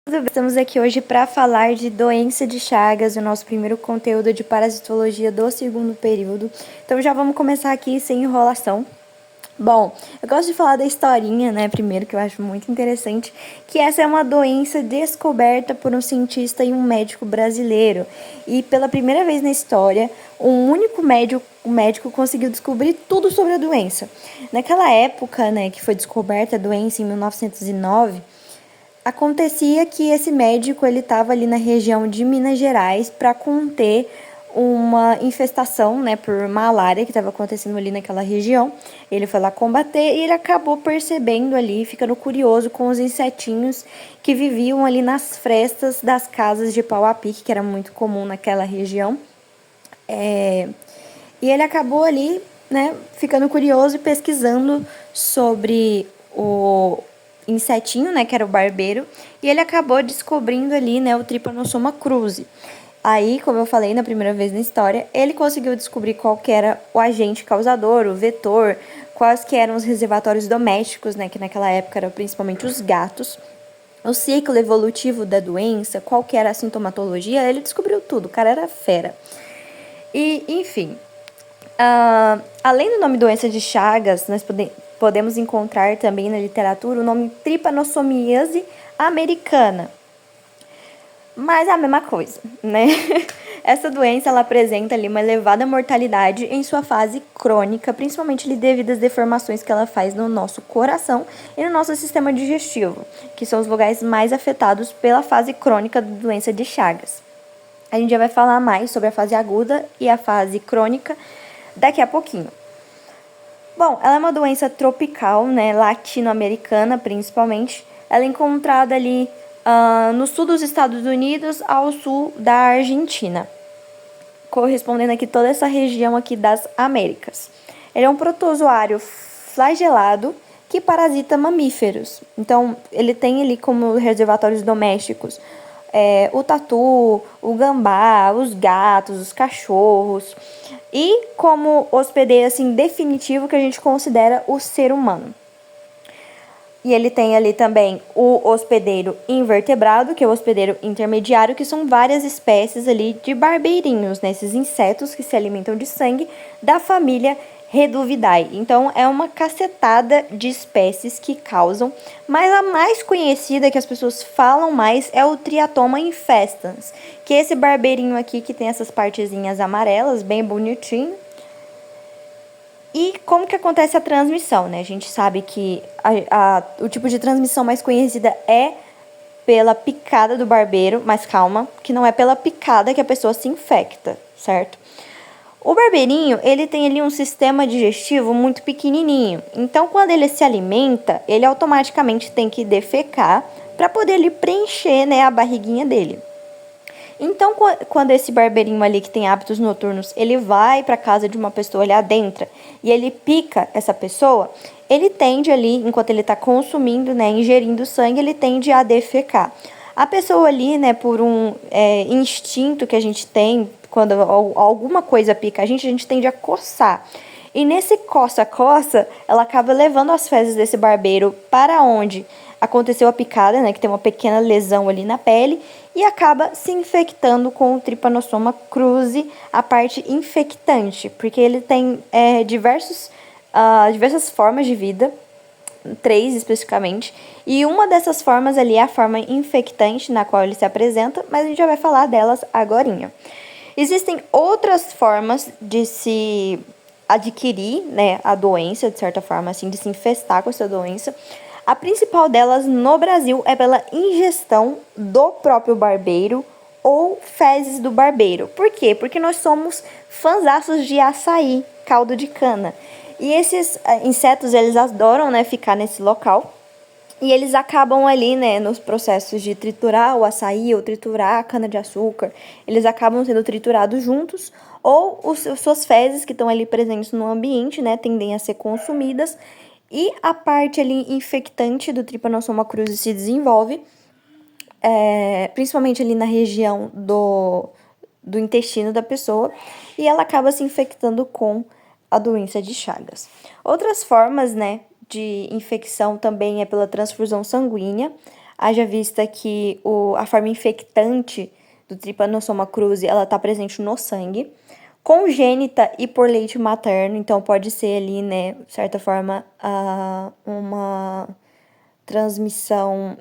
Tudo bem? Estamos aqui hoje para falar de doença de Chagas, o nosso primeiro conteúdo de parasitologia do segundo período. Então já vamos começar aqui sem enrolação. Bom, eu gosto de falar da historinha, né, primeiro, que eu acho muito interessante, que essa é uma doença descoberta por um cientista e um médico brasileiro. E pela primeira vez na história, um único médico conseguiu descobrir tudo sobre a doença. Naquela época, né, que foi descoberta a doença em 1909, acontecia que esse médico ele estava ali na região de Minas Gerais para conter uma infestação, né, por malária que estava acontecendo ali naquela região. Ele foi lá combater e ele acabou percebendo ali, ficando curioso com os insetinhos que viviam ali nas frestas das casas de pau a pique, que era muito comum naquela região. E ele acabou ali, né, ficando curioso e pesquisando sobre o insetinho, né, que era o barbeiro, e ele acabou descobrindo ali, né, o Trypanosoma cruzi. Aí, como eu falei na primeira vez na história, ele conseguiu descobrir qual que era o agente causador, o vetor, quais que eram os reservatórios domésticos, né, que naquela época eram principalmente os gatos, o ciclo evolutivo da doença, qual que era a sintomatologia, ele descobriu tudo, o cara era fera. E, enfim, além do nome doença de Chagas, nós podemos encontrar também na literatura o nome trypanosomiase americana. Mas é a mesma coisa, né? Essa doença ela apresenta ali uma elevada mortalidade em sua fase crônica, principalmente ali devido às deformações que ela faz no nosso coração e no nosso sistema digestivo, que são os lugares mais afetados pela fase crônica da doença de Chagas. A gente já vai falar mais sobre a fase aguda e a fase crônica daqui a pouquinho. Bom, ela é uma doença tropical, né, latino-americana principalmente. Ela é encontrada ali no sul dos Estados Unidos ao sul da Argentina, correspondendo aqui toda essa região aqui das Américas. Ele é um protozoário flagelado que parasita mamíferos. Então, ele tem ali como reservatórios domésticos o tatu, o gambá, os gatos, os cachorros. E como hospedeiro assim, definitivo que a gente considera o ser humano. E ele tem ali também o hospedeiro invertebrado, que é o hospedeiro intermediário, que são várias espécies ali de barbeirinhos, né? Esses insetos que se alimentam de sangue da família Reduvidae. Então, é uma cacetada de espécies que causam, mas a mais conhecida que as pessoas falam mais é o Triatoma infestans, que é esse barbeirinho aqui que tem essas partezinhas amarelas, bem bonitinho. E como que acontece a transmissão, né? A gente sabe que o tipo de transmissão mais conhecida é pela picada do barbeiro, mas calma, que não é pela picada que a pessoa se infecta, certo? O barbeirinho, ele tem ali um sistema digestivo muito pequenininho. Então, quando ele se alimenta, ele automaticamente tem que defecar para poder ali preencher, né, a barriguinha dele. Então, quando esse barbeirinho ali que tem hábitos noturnos, ele vai para casa de uma pessoa, ele adentra e ele pica essa pessoa, ele tende ali, enquanto ele está consumindo, né, ingerindo sangue, ele tende a defecar. A pessoa ali, né, por um instinto que a gente tem, quando alguma coisa pica a gente tende a coçar. E nesse coça-coça, ela acaba levando as fezes desse barbeiro para onde aconteceu a picada, né, que tem uma pequena lesão ali na pele, e acaba se infectando com o Trypanosoma cruzi, a parte infectante, porque ele tem diversas formas de vida, 3 especificamente, e uma dessas formas ali é a forma infectante na qual ele se apresenta, mas a gente já vai falar delas agorinha. Existem outras formas de se adquirir, né, a doença, de certa forma, assim, de se infestar com essa doença. A principal delas no Brasil é pela ingestão do próprio barbeiro ou fezes do barbeiro. Por quê? Porque nós somos fãzaços de açaí, caldo de cana. E esses insetos, eles adoram, né, ficar nesse local. E eles acabam ali, né, nos processos de triturar o açaí ou triturar a cana-de-açúcar. Eles acabam sendo triturados juntos, ou suas fezes que estão ali presentes no ambiente, né, tendem a ser consumidas. E a parte ali infectante do Trypanosoma cruzi se desenvolve, principalmente ali na região do intestino da pessoa, e ela acaba se infectando com a doença de Chagas. Outras formas, né, de infecção também é pela transfusão sanguínea. haja vista que a forma infectante do Trypanosoma cruzi, ela está presente no sangue, congênita e por leite materno, então pode ser ali, né, de certa forma, uma transmissão,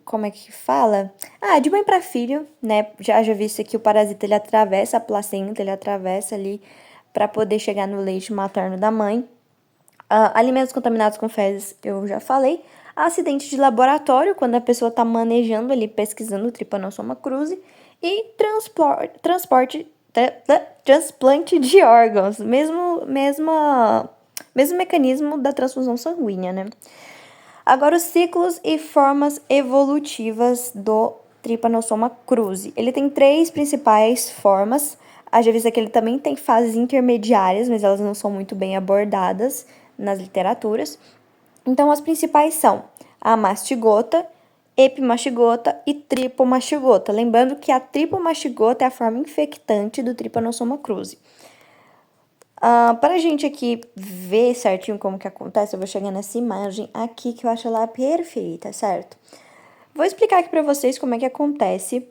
como é que fala? De mãe para filho, né? Já visto que o parasita ele atravessa a placenta, ele atravessa ali para poder chegar no leite materno da mãe. Alimentos contaminados com fezes, eu já falei. Acidente de laboratório, quando a pessoa está manejando ali, pesquisando o Trypanosoma cruzi. E transplante de órgãos, mesmo mecanismo da transfusão sanguínea, né? Agora, os ciclos e formas evolutivas do Trypanosoma cruzi. Ele tem 3 principais formas. Haja vista que ele também tem fases intermediárias, mas elas não são muito bem abordadas nas literaturas. Então, as principais são a mastigota, epimastigota e tripomastigota. Lembrando que a tripomastigota é a forma infectante do Trypanosoma cruzi. Para a gente aqui ver certinho como que acontece, eu vou chegar nessa imagem aqui que eu acho ela perfeita, certo? Vou explicar aqui para vocês como é que acontece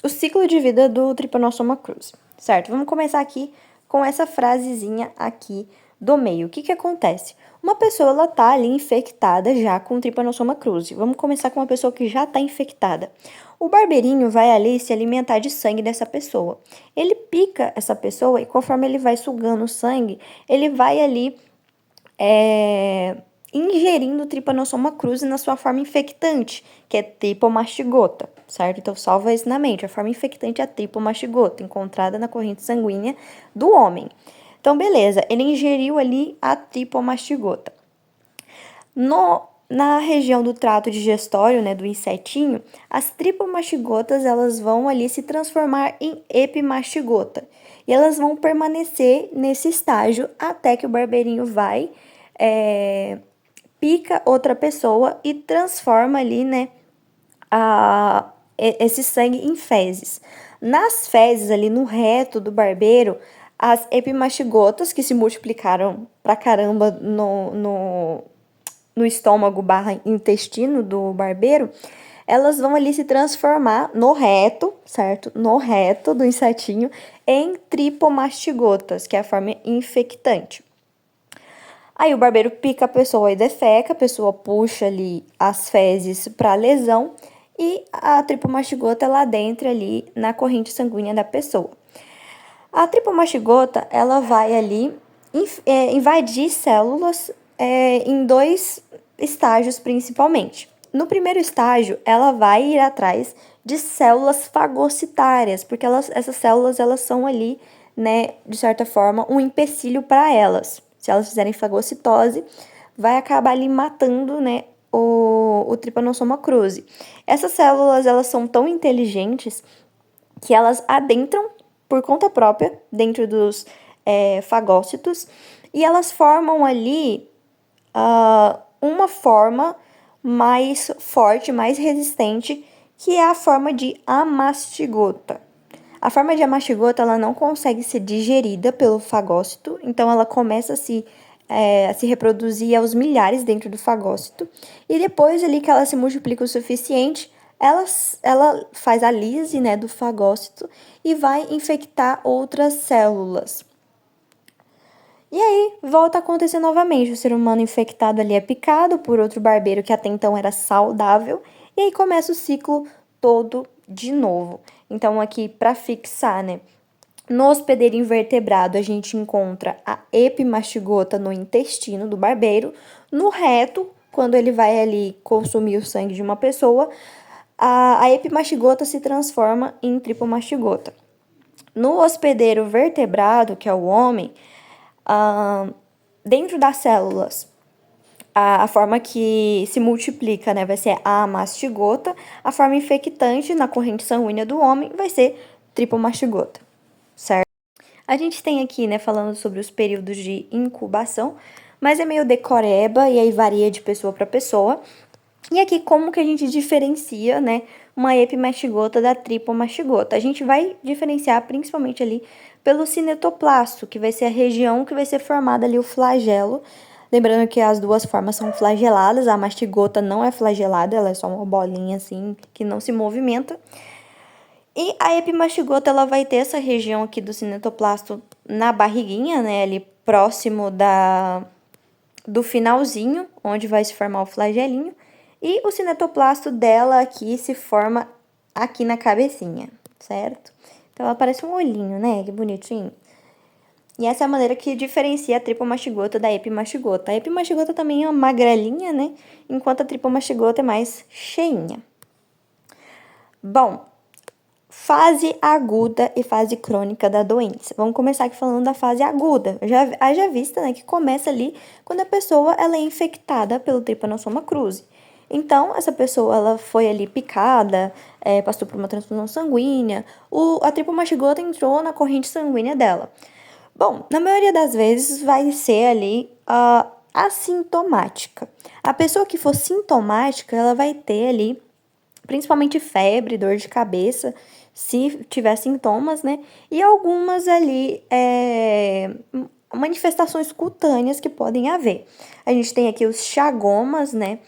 o ciclo de vida do Trypanosoma cruzi, certo? Vamos começar aqui com essa frasezinha aqui do meio. O que que acontece? Uma pessoa, ela tá ali infectada já com Trypanosoma cruzi. Vamos começar com uma pessoa que já tá infectada. O barbeirinho vai ali se alimentar de sangue dessa pessoa. Ele pica essa pessoa e conforme ele vai sugando o sangue, ele vai ali ingerindo o Trypanosoma cruzi na sua forma infectante, que é tripomastigota, certo? Então, salva isso na mente. A forma infectante é a tripomastigota, encontrada na corrente sanguínea do homem. Então, beleza, ele ingeriu ali a tripomastigota. Na região do trato digestório, né, do insetinho, as tripomastigotas, elas vão ali se transformar em epimastigota. E elas vão permanecer nesse estágio até que o barbeirinho vai, pica outra pessoa e transforma ali, né, esse sangue em fezes. Nas fezes, ali no reto do barbeiro, as epimastigotas, que se multiplicaram pra caramba no estômago / intestino do barbeiro, elas vão ali se transformar no reto, certo? No reto do insetinho, em tripomastigotas, que é a forma infectante. Aí o barbeiro pica a pessoa e defeca, a pessoa puxa ali as fezes para lesão e a tripomastigota ela adentra ali na corrente sanguínea da pessoa. A tripomastigota ela vai ali invadir células em 2 estágios principalmente. No primeiro estágio, ela vai ir atrás de células fagocitárias, porque essas células elas são ali, né, de certa forma, um empecilho para elas. Se elas fizerem fagocitose, vai acabar ali matando, né, o Trypanosoma cruzi. Essas células elas são tão inteligentes que elas adentram por conta própria dentro dos fagócitos e elas formam ali uma forma mais forte, mais resistente, que é a forma de amastigota. A forma de amastigota ela não consegue ser digerida pelo fagócito, então ela começa a se reproduzir aos milhares dentro do fagócito, e depois ali que ela se multiplica o suficiente, ela faz a lise, né, do fagócito e vai infectar outras células. E aí, volta a acontecer novamente. O ser humano infectado ali é picado por outro barbeiro que até então era saudável. E aí começa o ciclo todo de novo. Então, aqui, para fixar, né? No hospedeiro invertebrado, a gente encontra a epimastigota no intestino do barbeiro. No reto, quando ele vai ali consumir o sangue de uma pessoa, a epimastigota se transforma em tripomastigota. No hospedeiro vertebrado, que é o homem, dentro das células, a forma que se multiplica, né, vai ser a mastigota, a forma infectante na corrente sanguínea do homem vai ser tripomastigota, certo? A gente tem aqui, né, falando sobre os períodos de incubação, mas é meio decoreba e aí varia de pessoa para pessoa. E aqui, como que a gente diferencia, né, uma epimastigota da tripomastigota? A gente vai diferenciar principalmente ali pelo cinetoplasto, que vai ser a região que vai ser formada ali o flagelo Lembrando que as duas formas são flageladas, a mastigota não é flagelada, ela é só uma bolinha assim que não se movimenta. E a epimastigota, ela vai ter essa região aqui do cinetoplasto na barriguinha, né, ali próximo do finalzinho, onde vai se formar o flagelinho. E o cinetoplasto dela aqui se forma aqui na cabecinha, certo? Então ela parece um olhinho, né, que bonitinho. E essa é a maneira que diferencia a tripomastigota da epimastigota. A epimastigota também é uma magrelinha, né, enquanto a tripomastigota é mais cheinha. Bom, fase aguda e fase crônica da doença. Vamos começar aqui falando da fase aguda. Haja vista, né, que começa ali quando a pessoa ela é infectada pelo Trypanosoma cruzi. Então, essa pessoa ela foi ali picada, passou por uma transfusão sanguínea, a tripomastigota entrou na corrente sanguínea dela. Bom, na maioria das vezes vai ser ali assintomática. A pessoa que for sintomática, ela vai ter ali principalmente febre, dor de cabeça, se tiver sintomas, né? E algumas ali manifestações cutâneas que podem haver. A gente tem aqui os chagomas, né?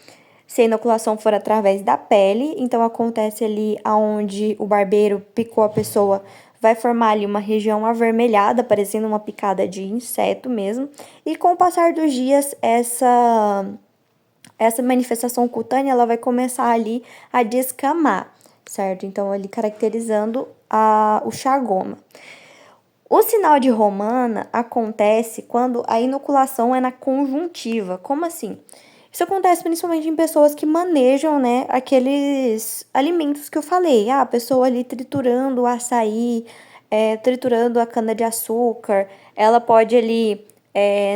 Se a inoculação for através da pele, então acontece ali onde o barbeiro picou a pessoa, vai formar ali uma região avermelhada, parecendo uma picada de inseto mesmo. E com o passar dos dias, essa manifestação cutânea ela vai começar ali a descamar, certo? Então, ali caracterizando o chagoma. O sinal de Romana acontece quando a inoculação é na conjuntiva. Como assim? Isso acontece principalmente em pessoas que manejam, né, aqueles alimentos que eu falei. A pessoa ali triturando o açaí, triturando a cana-de-açúcar, ela pode ali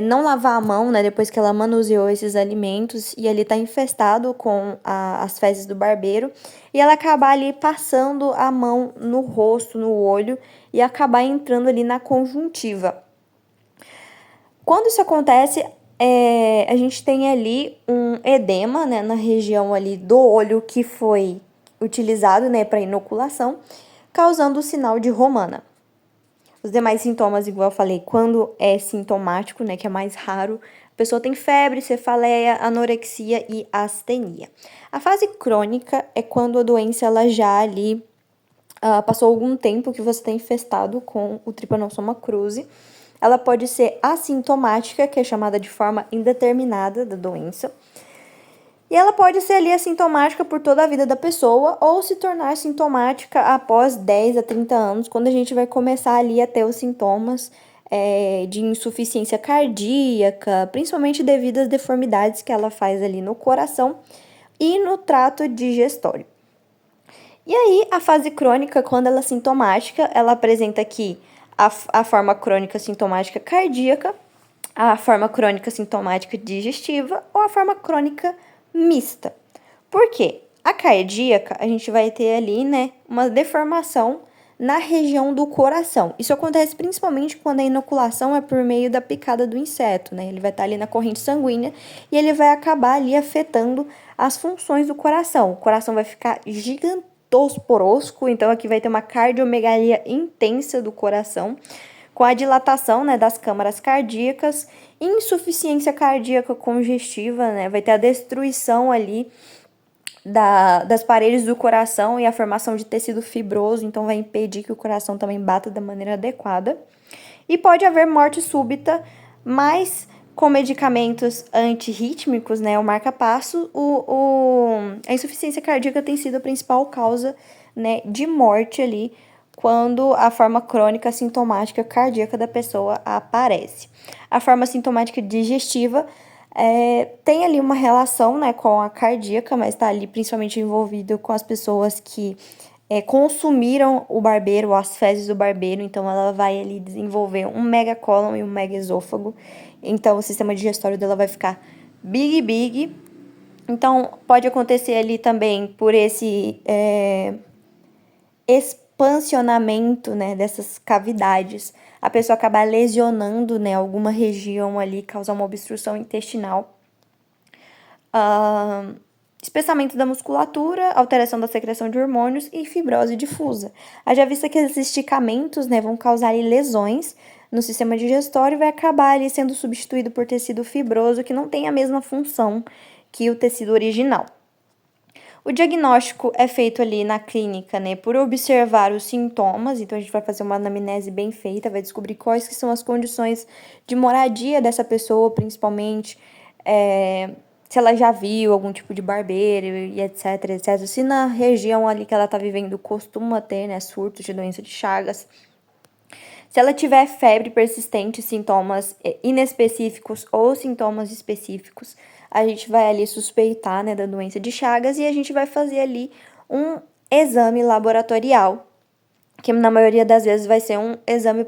não lavar a mão, né, depois que ela manuseou esses alimentos e ali tá infestado com as fezes do barbeiro e ela acabar ali passando a mão no rosto, no olho e acabar entrando ali na conjuntiva. Quando isso acontece, a gente tem ali um edema, né, na região ali do olho que foi utilizado, né, para inoculação, causando o sinal de Romana. Os demais sintomas, igual eu falei, quando é sintomático, né, que é mais raro, a pessoa tem febre, cefaleia, anorexia e astenia. A fase crônica é quando a doença ela já ali passou algum tempo que você está infestado com o Trypanosoma cruzi. Ela pode ser assintomática, que é chamada de forma indeterminada da doença. E ela pode ser ali assintomática por toda a vida da pessoa ou se tornar sintomática após 10 a 30 anos, quando a gente vai começar ali a ter os sintomas de insuficiência cardíaca, principalmente devido às deformidades que ela faz ali no coração e no trato digestório. E aí, a fase crônica, quando ela é sintomática, ela apresenta aqui a forma crônica sintomática cardíaca, a forma crônica sintomática digestiva ou a forma crônica mista. Por quê? A cardíaca, a gente vai ter ali, né, uma deformação na região do coração. Isso acontece principalmente quando a inoculação é por meio da picada do inseto, né? Ele vai estar ali na corrente sanguínea e ele vai acabar ali afetando as funções do coração. O coração vai ficar gigantosporosco, então aqui vai ter uma cardiomegalia intensa do coração, com a dilatação, né, das câmaras cardíacas, insuficiência cardíaca congestiva, né, vai ter a destruição ali das paredes do coração e a formação de tecido fibroso, então vai impedir que o coração também bata da maneira adequada. E pode haver morte súbita, mas com medicamentos antirrítmicos, né, o marca-passo, a insuficiência cardíaca tem sido a principal causa, né, de morte ali, quando a forma crônica sintomática cardíaca da pessoa aparece. A forma sintomática digestiva tem ali uma relação, né, com a cardíaca, mas está ali principalmente envolvido com as pessoas que consumiram o barbeiro, as fezes do barbeiro, então ela vai ali desenvolver um megacólon e um megaesôfago, então o sistema digestório dela vai ficar big. Então pode acontecer ali também por esse expansionamento, né, dessas cavidades, a pessoa acabar lesionando, né, alguma região ali, causar uma obstrução intestinal. Espessamento da musculatura, alteração da secreção de hormônios e fibrose difusa. Haja vista que esses esticamentos, né, vão causar lesões no sistema digestório e vai acabar ali sendo substituído por tecido fibroso que não tem a mesma função que o tecido original. O diagnóstico é feito ali na clínica, né, por observar os sintomas, então a gente vai fazer uma anamnese bem feita, vai descobrir quais que são as condições de moradia dessa pessoa, principalmente, se ela já viu algum tipo de barbeiro e etc, etc. Se na região ali que ela tá vivendo costuma ter, né, surtos de doença de Chagas. Se ela tiver febre persistente, sintomas inespecíficos ou sintomas específicos, a gente vai ali suspeitar, né, da doença de Chagas e a gente vai fazer ali um exame laboratorial, que na maioria das vezes vai ser um exame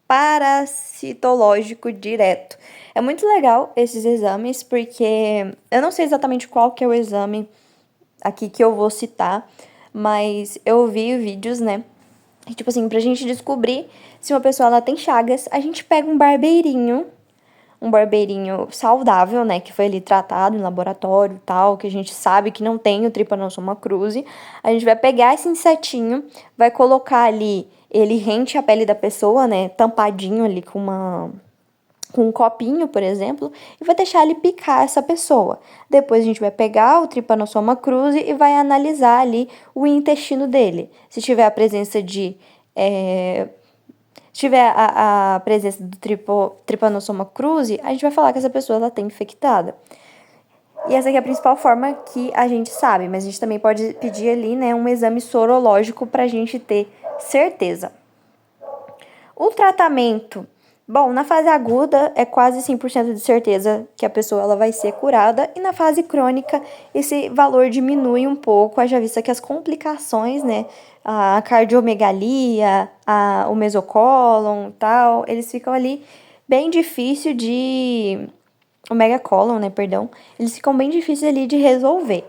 parasitológico direto. É muito legal esses exames, porque eu não sei exatamente qual que é o exame aqui que eu vou citar, mas eu vi vídeos, né, e, tipo assim, pra gente descobrir se uma pessoa ela tem chagas, a gente pega um barbeirinho saudável, né, que foi ali tratado em laboratório e tal, que a gente sabe que não tem o Trypanosoma cruzi. A gente vai pegar esse insetinho, vai colocar ali, ele rente a pele da pessoa, né, tampadinho ali com um copinho, por exemplo, e vai deixar ele picar essa pessoa. Depois a gente vai pegar o Trypanosoma cruzi e vai analisar ali o intestino dele. Se tiver a presença de se tiver a presença do Trypanosoma cruzi, a gente vai falar que essa pessoa ela tem infectada. E essa aqui é a principal forma que a gente sabe, mas a gente também pode pedir ali, né, um exame sorológico para a gente ter certeza. O tratamento, bom, na fase aguda é quase 100% de certeza que a pessoa ela vai ser curada, e na fase crônica esse valor diminui um pouco, haja vista que as complicações, né, a cardiomegalia, o mesocólon e tal, eles ficam ali bem difícil de... o megacólon, né, perdão, eles ficam bem difíceis ali de resolver.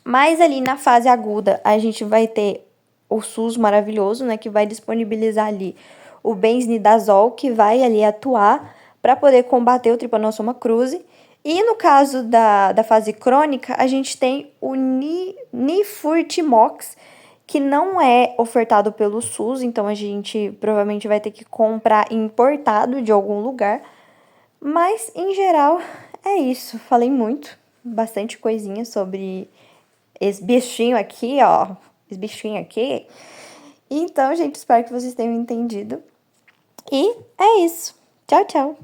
Mas ali na fase aguda a gente vai ter o SUS maravilhoso, né, que vai disponibilizar ali o benzimidazol, que vai ali atuar para poder combater o Trypanosoma cruzi. E no caso da fase crônica, a gente tem o Nifurtimox, que não é ofertado pelo SUS, então a gente provavelmente vai ter que comprar importado de algum lugar. Mas, em geral, é isso. Falei muito, bastante coisinha sobre esse bichinho aqui, ó. Esse bichinho aqui. Então, gente, espero que vocês tenham entendido. E é isso. Tchau, tchau.